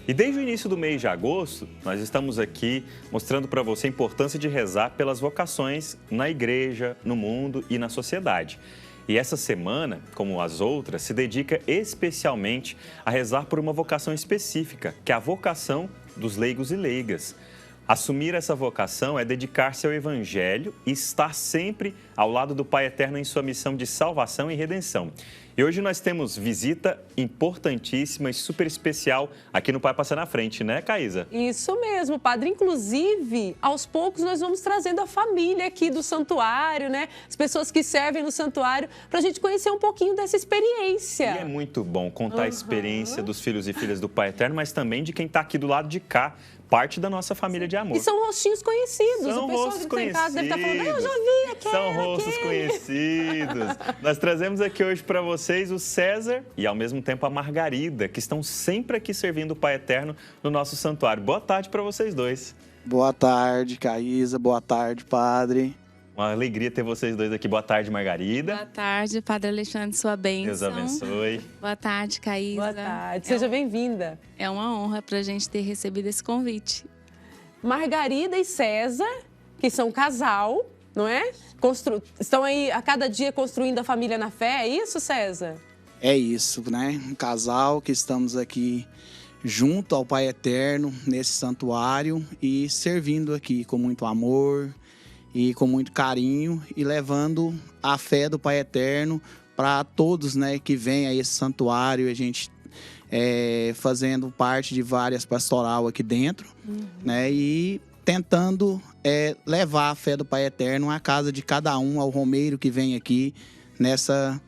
E desde o início do mês de agosto, nós estamos aqui mostrando para você a importância de rezar pelas vocações na igreja, no mundo e na sociedade. E essa semana, como as outras, se dedica especialmente a rezar por uma vocação específica, que é a vocação dos leigos e leigas. Assumir essa vocação é dedicar-se ao Evangelho e estar sempre ao lado do Pai Eterno em sua missão de salvação e redenção. E hoje nós temos visita importantíssima e super especial aqui no Pai Passa na Frente, né, Caísa? Isso mesmo, padre. Inclusive, aos poucos nós vamos trazendo a família aqui do santuário, né? As pessoas que servem no santuário, para a gente conhecer um pouquinho dessa experiência. E é muito bom contar a experiência dos filhos e filhas do Pai Eterno, mas também de quem está aqui do lado de cá, parte da nossa família de amor. E são rostinhos conhecidos. São o pessoal rostos que está em casa deve estar falando, eu já vi aquele. São rostos conhecidos. Nós trazemos aqui hoje para vocês o César e, ao mesmo tempo, a Margarida, que estão sempre aqui servindo o Pai Eterno no nosso santuário. Boa tarde para vocês dois. Boa tarde, Caísa. Boa tarde, padre. Uma alegria ter vocês dois aqui. Boa tarde, Margarida. Boa tarde, Padre Alexandre, sua bênção. Deus abençoe. Boa tarde, Caísa. Boa tarde, seja bem-vinda. É uma honra para a gente ter recebido esse convite. Margarida e César, que são casal, não é? Estão aí a cada dia construindo a família na fé, é isso, César? É isso, né? Um casal que estamos aqui junto ao Pai Eterno, nesse santuário e servindo aqui com muito amor e com muito carinho e levando a fé do Pai Eterno para todos, né, que vêm a esse santuário. A gente fazendo parte de várias pastoral aqui dentro, né, e tentando levar a fé do Pai Eterno à casa de cada um, ao romeiro que vem aqui nessa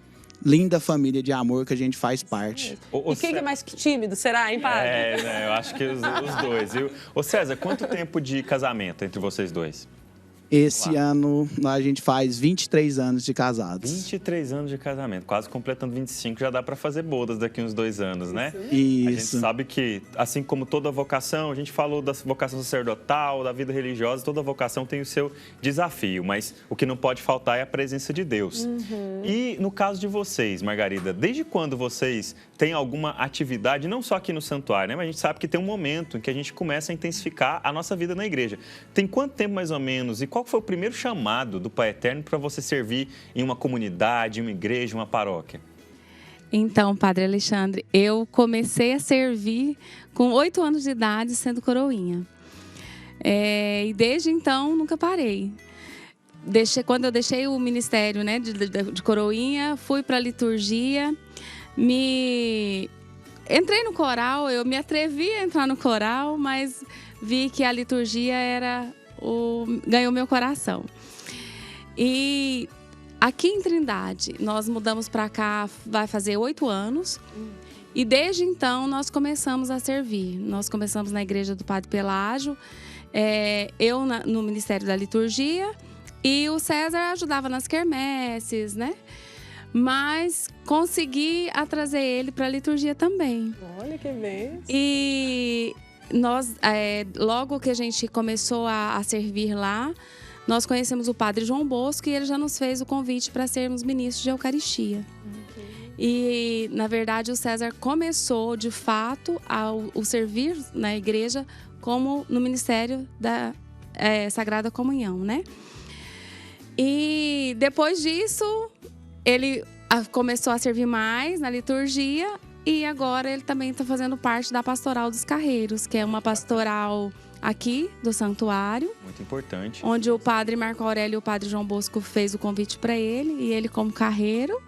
linda família de amor que a gente faz parte. E quem é mais tímido, será, hein, padre? Eu acho que os dois, viu? Ô César, quanto tempo de casamento entre vocês dois? Esse ano a gente faz 23 anos de casados. 23 anos de casamento, quase completando 25, já dá para fazer bodas daqui uns 2 anos, né? Isso. A gente sabe que, assim como toda vocação, a gente falou da vocação sacerdotal, da vida religiosa, toda vocação tem o seu desafio, mas o que não pode faltar é a presença de Deus. E no caso de vocês, Margarida, desde quando vocês têm alguma atividade, não só aqui no santuário, né? Mas a gente sabe que tem um momento em que a gente começa a intensificar a nossa vida na igreja. Tem quanto tempo mais ou menos e qual foi o primeiro chamado do Pai Eterno para você servir em uma comunidade, uma igreja, uma paróquia? Então, Padre Alexandre, eu comecei a servir com 8 anos de idade, sendo coroinha. E desde então, nunca parei. Quando eu deixei o ministério, né, de coroinha, fui para a liturgia, entrei no coral, eu me atrevi a entrar no coral, mas vi que a liturgia ganhou meu coração. E aqui em Trindade, nós mudamos para cá, vai fazer 8 anos. E desde então, nós começamos a servir. Nós começamos na igreja do Padre Pelágio, eu no Ministério da Liturgia, e o César ajudava nas quermesses, né? Mas consegui trazer ele para a liturgia também. Olha que bem. E nós, logo que a gente começou a servir lá, nós conhecemos o Padre João Bosco e ele já nos fez o convite para sermos ministros de Eucaristia. E, na verdade, o César começou, de fato, o servir na igreja como no Ministério da Sagrada Comunhão, né? E depois disso, ele começou a servir mais na liturgia. E agora ele também está fazendo parte da Pastoral dos Carreiros, que é uma pastoral aqui do santuário. Muito importante. Onde o padre Marco Aurélio e o padre João Bosco fez o convite para ele, e ele como carreiro.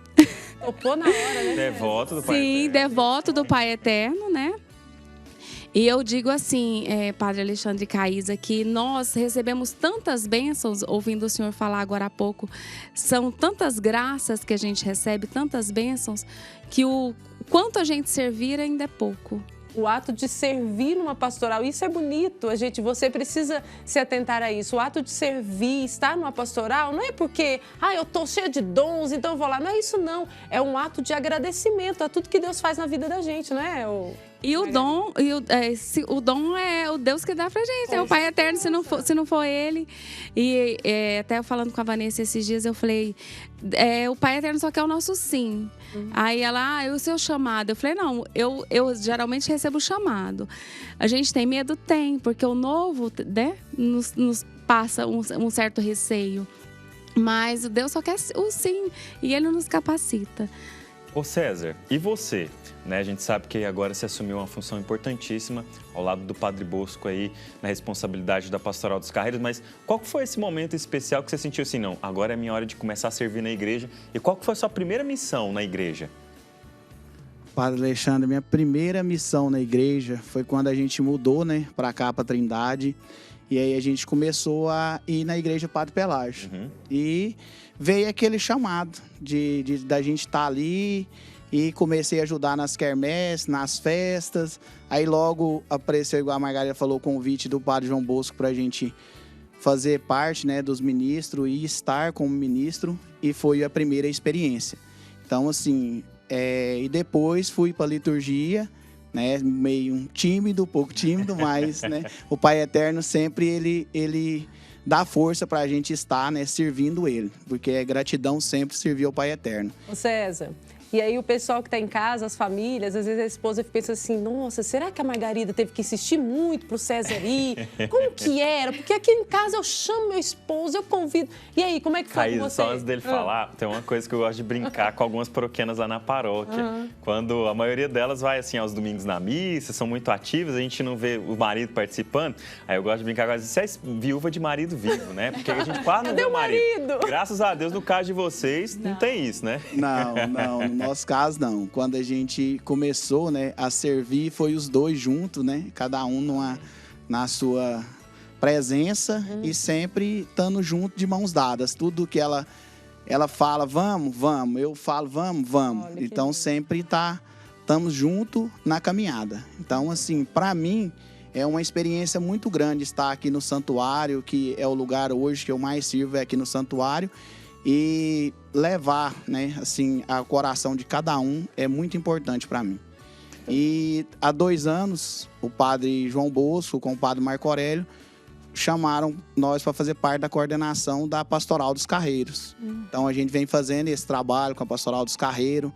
Topou na hora, né? Devoto do Pai Eterno. Sim, devoto do Pai Eterno, né? E eu digo assim, Padre Alexandre e Caísa, que nós recebemos tantas bênçãos, ouvindo o senhor falar agora há pouco, são tantas graças que a gente recebe, tantas bênçãos, que o quanto a gente servir ainda é pouco. O ato de servir numa pastoral, isso é bonito, você precisa se atentar a isso. O ato de servir, estar numa pastoral, não é porque, eu tô cheia de dons, então eu vou lá. Não é isso não, é um ato de agradecimento a tudo que Deus faz na vida da gente, não é? E o dom, o dom é o Deus que dá pra gente, é o Pai Eterno, se não for Ele. E até falando com a Vanessa esses dias, eu falei, o Pai Eterno só quer o nosso sim. Aí ela, e o seu chamado? Eu falei, não, eu geralmente recebo o chamado. A gente tem medo? Tem, porque o novo, né, nos passa um certo receio. Mas Deus só quer o sim, e Ele nos capacita. Ô César, e você? Né, a gente sabe que agora você assumiu uma função importantíssima ao lado do Padre Bosco aí, na responsabilidade da Pastoral dos Carreiros, mas qual que foi esse momento especial que você sentiu assim, não, agora é minha hora de começar a servir na igreja? E qual que foi a sua primeira missão na igreja? Padre Alexandre, minha primeira missão na igreja foi quando a gente mudou, né, para cá, para Trindade. E aí a gente começou a ir na igreja Padre Pelágio. E veio aquele chamado da gente estar ali e comecei a ajudar nas quermesses, nas festas. Aí logo apareceu, igual a Margarida falou, o convite do Padre João Bosco para a gente fazer parte, né, dos ministros e estar como ministro. E foi a primeira experiência. Então, assim, e depois fui para a liturgia, né, meio tímido, pouco tímido, mas né, o Pai Eterno sempre ele dá força para a gente estar, né, servindo Ele, porque é gratidão sempre servir ao Pai Eterno. Ô César, e aí o pessoal que está em casa, as famílias, às vezes a esposa pensa assim, nossa, será que a Margarida teve que insistir muito pro César ir? Como que era? Porque aqui em casa eu chamo meu esposo, eu convido. E aí, como é que foi com você? Só antes dele falar, tem uma coisa que eu gosto de brincar com algumas paroquianas lá na paróquia. Quando a maioria delas vai assim aos domingos na missa, são muito ativas, a gente não vê o marido participando. Aí eu gosto de brincar com elas, você é viúva de marido vivo, né? Porque a gente quase não vê o marido. Graças a Deus, no caso de vocês, não tem isso, né? Não. No nosso caso, não. Quando a gente começou, né, a servir, foi os dois juntos, né? Cada um na sua presença e sempre estando junto de mãos dadas. Tudo que ela fala, vamos. Eu falo, vamos. Olha, então, sempre estamos juntos na caminhada. Então, assim, para mim, é uma experiência muito grande estar aqui no santuário, que é o lugar hoje que eu mais sirvo, é aqui no santuário. E levar, né, assim, ao coração de cada um é muito importante para mim. E há 2 anos, o Padre João Bosco com o Padre Marco Aurélio chamaram nós para fazer parte da coordenação da Pastoral dos Carreiros. Então a gente vem fazendo esse trabalho com a Pastoral dos Carreiros,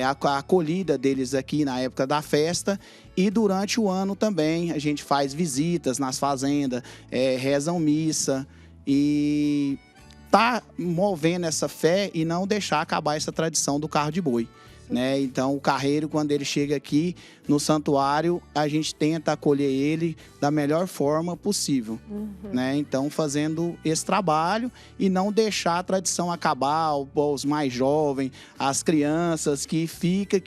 a acolhida deles aqui na época da festa, e durante o ano também a gente faz visitas nas fazendas, rezam missa e tá movendo essa fé e não deixar acabar essa tradição do carro de boi, né? Então, o carreiro, quando ele chega aqui no santuário, a gente tenta acolher ele da melhor forma possível, né? Então, fazendo esse trabalho e não deixar a tradição acabar, os mais jovens, as crianças, que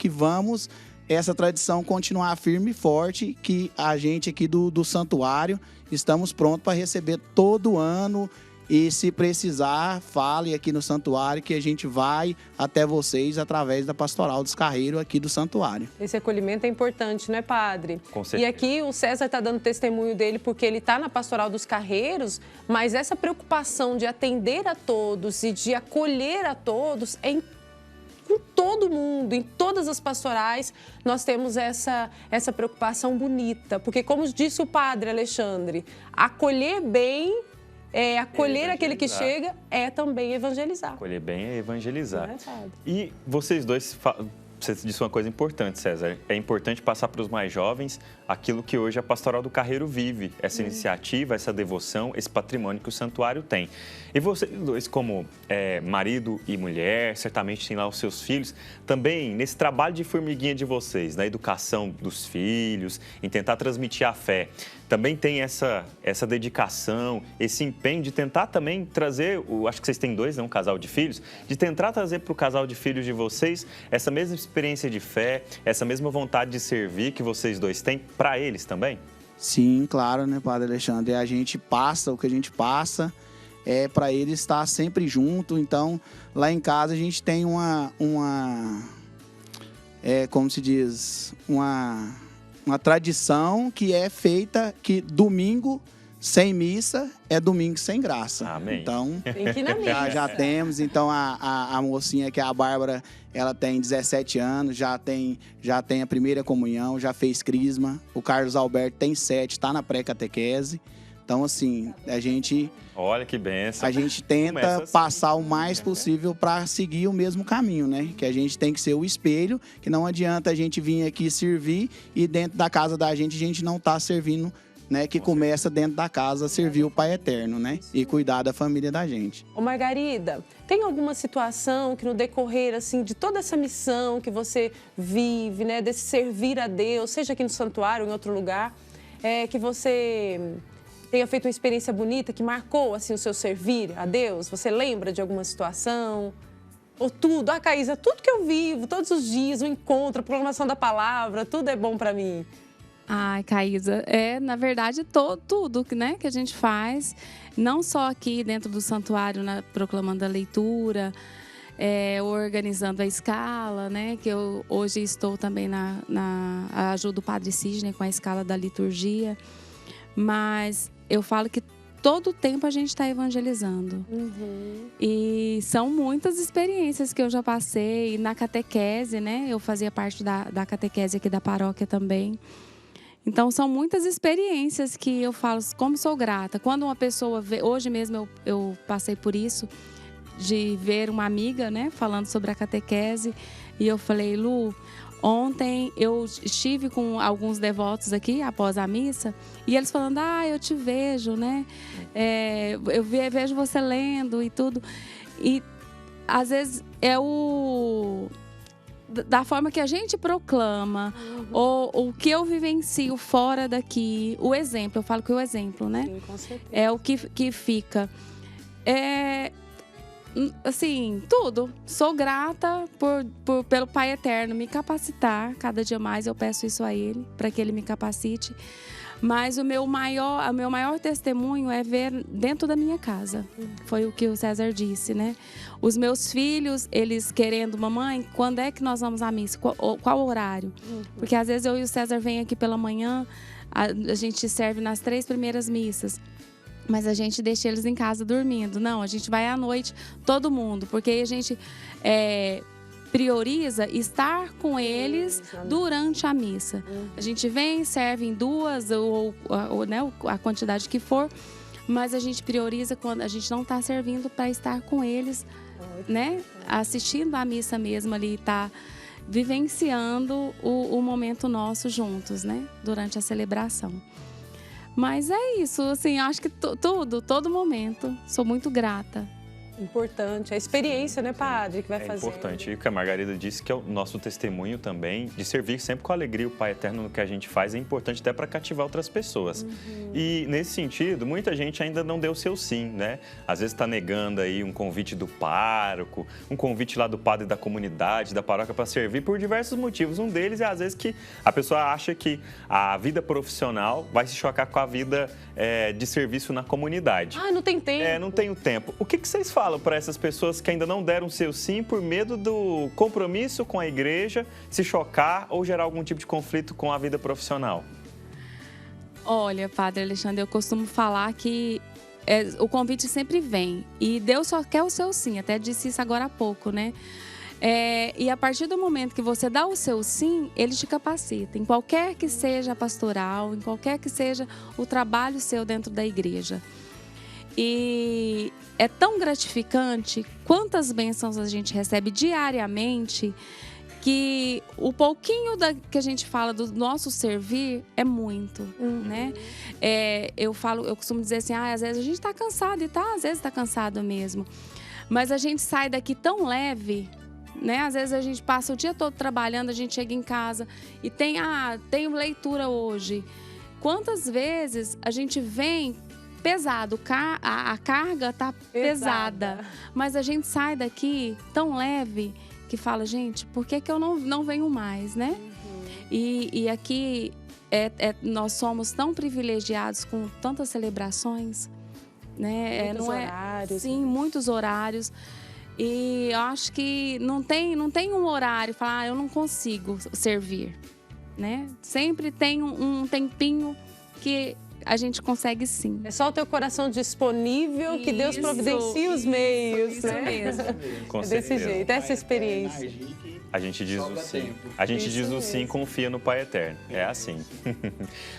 vamos essa tradição continuar firme e forte, que a gente aqui do santuário estamos prontos para receber todo ano. E se precisar, fale aqui no santuário que a gente vai até vocês através da Pastoral dos Carreiros aqui do santuário. Esse acolhimento é importante, não é, padre? Com certeza. E aqui o César está dando testemunho dele porque ele está na Pastoral dos Carreiros, mas essa preocupação de atender a todos e de acolher a todos em todo mundo, em todas as pastorais, nós temos essa preocupação bonita. Porque, como disse o padre Alexandre, acolher bem... acolher aquele que chega é também evangelizar. Acolher bem é evangelizar. Não é, padre? E vocês dois, você disse uma coisa importante, César. É importante passar para os mais jovens aquilo que hoje a Pastoral do Carreiro vive. Essa iniciativa, essa devoção, esse patrimônio que o santuário tem. E vocês dois, como marido e mulher, certamente têm lá os seus filhos, também nesse trabalho de formiguinha de vocês, na educação dos filhos, em tentar transmitir a fé, também tem essa dedicação, esse empenho de tentar também trazer, acho que vocês têm 2, né, um casal de filhos, de tentar trazer para o casal de filhos de vocês essa mesma experiência de fé, essa mesma vontade de servir que vocês dois têm para eles também? Sim, claro, né, Padre Alexandre? A gente passa o que a gente passa, para eles estar sempre junto. Então, lá em casa a gente tem como se diz, uma tradição que é feita que domingo sem missa é domingo sem graça. Amém. Então, Tem que ir na missa. já temos. Então, a mocinha, que é a Bárbara, ela tem 17 anos, já tem a primeira comunhão, já fez crisma. O Carlos Alberto tem 7, está na pré-catequese. Então, assim, Olha que benção. a gente tenta Começa assim. passar o mais possível para seguir o mesmo caminho, né? Que a gente tem que ser o espelho, que não adianta a gente vir aqui servir e dentro da casa da gente a gente não está servindo, né? Que começa dentro da casa a servir o Pai Eterno, né? E cuidar da família da gente. Ô Margarida, tem alguma situação que no decorrer, assim, de toda essa missão que você vive, né? Desse servir a Deus, seja aqui no santuário ou em outro lugar, que você tenha feito uma experiência bonita que marcou, assim, o seu servir a Deus? Você lembra de alguma situação? Ou tudo? Ah, Caísa, tudo que eu vivo, todos os dias, o encontro, a proclamação da palavra, tudo é bom para mim. Ai, Caísa, na verdade, tudo, né, que a gente faz, não só aqui dentro do santuário, proclamando a leitura, organizando a escala, né, que eu hoje estou também na ajuda do Padre Sidney com a escala da liturgia, mas eu falo que todo o tempo a gente está evangelizando. E são muitas experiências que eu já passei na catequese, né, eu fazia parte da catequese aqui da paróquia também. Então, são muitas experiências que eu falo, como sou grata. Quando uma pessoa vê, hoje mesmo eu passei por isso, de ver uma amiga, né, falando sobre a catequese, e eu falei, Lu, ontem eu estive com alguns devotos aqui, após a missa, e eles falando, eu te vejo, né, eu vejo você lendo e tudo. E, às vezes, da forma que a gente proclama, ou o que eu vivencio fora daqui, o exemplo, eu falo que o exemplo, né? Sim, com certeza. É o que fica. Assim, tudo. Sou grata pelo Pai Eterno me capacitar. Cada dia mais eu peço isso a Ele, para que Ele me capacite. Mas o meu maior testemunho é ver dentro da minha casa. Foi o que o César disse, né? Os meus filhos, eles querendo, mamãe, quando é que nós vamos à missa? Qual horário? Porque às vezes eu e o César vêm aqui pela manhã, a gente serve nas 3 primeiras missas. Mas a gente deixa eles em casa dormindo. Não, a gente vai à noite, todo mundo. Porque aí a gente prioriza estar com eles durante a missa. A gente vem, serve em 2 ou né, a quantidade que for, mas a gente prioriza quando a gente não está servindo para estar com eles, né? Assistindo a missa mesmo ali, tá vivenciando o momento nosso juntos, né? Durante a celebração. Mas é isso, assim, acho que todo momento, sou muito grata. Importante. A experiência, né, Padre, que vai fazer. É importante. E o que a Margarida disse, que é o nosso testemunho também, de servir sempre com alegria o Pai Eterno no que a gente faz, é importante até para cativar outras pessoas. E, nesse sentido, muita gente ainda não deu o seu sim, né? Às vezes está negando aí um convite do pároco, um convite lá do padre da comunidade, da paróquia para servir por diversos motivos. Um deles é, às vezes, que a pessoa acha que a vida profissional vai se chocar com a vida de serviço na comunidade. Não tem tempo. Não tenho tempo. O que vocês falam para essas pessoas que ainda não deram seu sim por medo do compromisso com a igreja se chocar ou gerar algum tipo de conflito com a vida profissional? Olha, Padre Alexandre, eu costumo falar que o convite sempre vem e Deus só quer o seu sim, até disse isso agora há pouco, né? E a partir do momento que você dá o seu sim, Ele te capacita, em qualquer que seja a pastoral, em qualquer que seja o trabalho seu dentro da igreja. E é tão gratificante quantas bênçãos a gente recebe diariamente que o pouquinho que a gente fala do nosso servir é muito, né? Eu costumo dizer assim, às vezes a gente está cansado e às vezes está cansado mesmo. Mas a gente sai daqui tão leve, né? Às vezes a gente passa o dia todo trabalhando, a gente chega em casa e tenho leitura hoje. Quantas vezes a gente vem pesado, a carga tá pesada, mas a gente sai daqui tão leve que fala, gente, por que eu não venho mais, né? E aqui nós somos tão privilegiados com tantas celebrações, né? Muitos horários. Sim, muitos horários. E eu acho que não tem um horário, falar, eu não consigo servir, né? Sempre tem um tempinho que a gente consegue sim. É só o teu coração disponível que Deus providencia os meios, isso né? mesmo. Com É desse certeza. jeito, essa experiência. A gente diz o sim. A gente Isso diz o sim, mesmo. confia no Pai Eterno. É assim.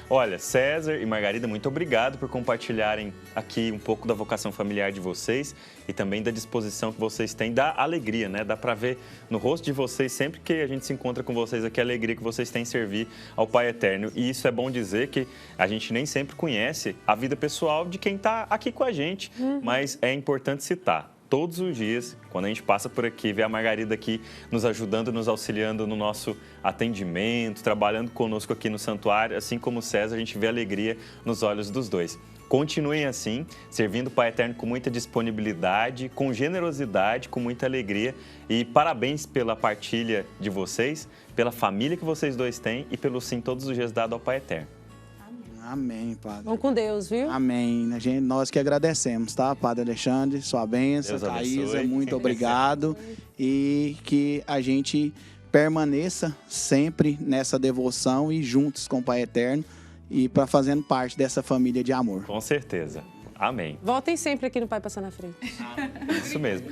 Olha, César e Margarida, muito obrigado por compartilharem aqui um pouco da vocação familiar de vocês e também da disposição que vocês têm, da alegria, né? Dá pra ver no rosto de vocês, sempre que a gente se encontra com vocês aqui, a alegria que vocês têm em servir ao Pai Eterno. E isso é bom dizer que a gente nem sempre conhece a vida pessoal de quem tá aqui com a gente, mas é importante citar. Todos os dias, quando a gente passa por aqui, vê a Margarida aqui nos ajudando, nos auxiliando no nosso atendimento, trabalhando conosco aqui no santuário, assim como o César, a gente vê alegria nos olhos dos dois. Continuem assim, servindo o Pai Eterno com muita disponibilidade, com generosidade, com muita alegria. E parabéns pela partilha de vocês, pela família que vocês dois têm e pelo sim todos os dias dado ao Pai Eterno. Amém, Padre. Vão com Deus, viu? Amém. Nós que agradecemos, tá, Padre Alexandre? Sua bênção, Deus abençoe. Thaisa, muito obrigado. E que a gente permaneça sempre nessa devoção e juntos com o Pai Eterno e para fazendo parte dessa família de amor. Com certeza. Amém. Voltem sempre aqui no Pai Passar na Frente. Isso mesmo.